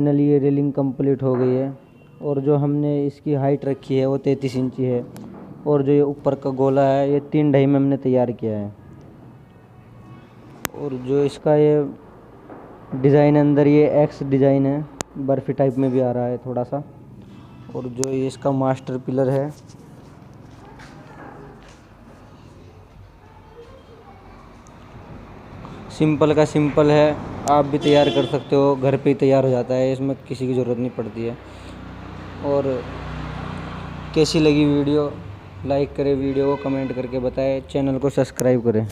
Finally ये railing complete हो गई है। और जो हमने इसकी हाइट रखी है वो 33 इंची है। और जो ये ऊपर का गोला है ये 3 ढाई में हमने तैयार किया है। और जो इसका ये डिज़ाइन अंदर ये एक्स डिज़ाइन है, बर्फ़ी टाइप में भी आ रहा है थोड़ा सा। और जो ये इसका मास्टर पिलर है सिंपल का सिंपल है, आप भी तैयार कर सकते हो, घर पे ही तैयार हो जाता है, इसमें किसी की ज़रूरत नहीं पड़ती है। और कैसी लगी वीडियो, लाइक करें वीडियो को, कमेंट करके बताएं, चैनल को सब्सक्राइब करें।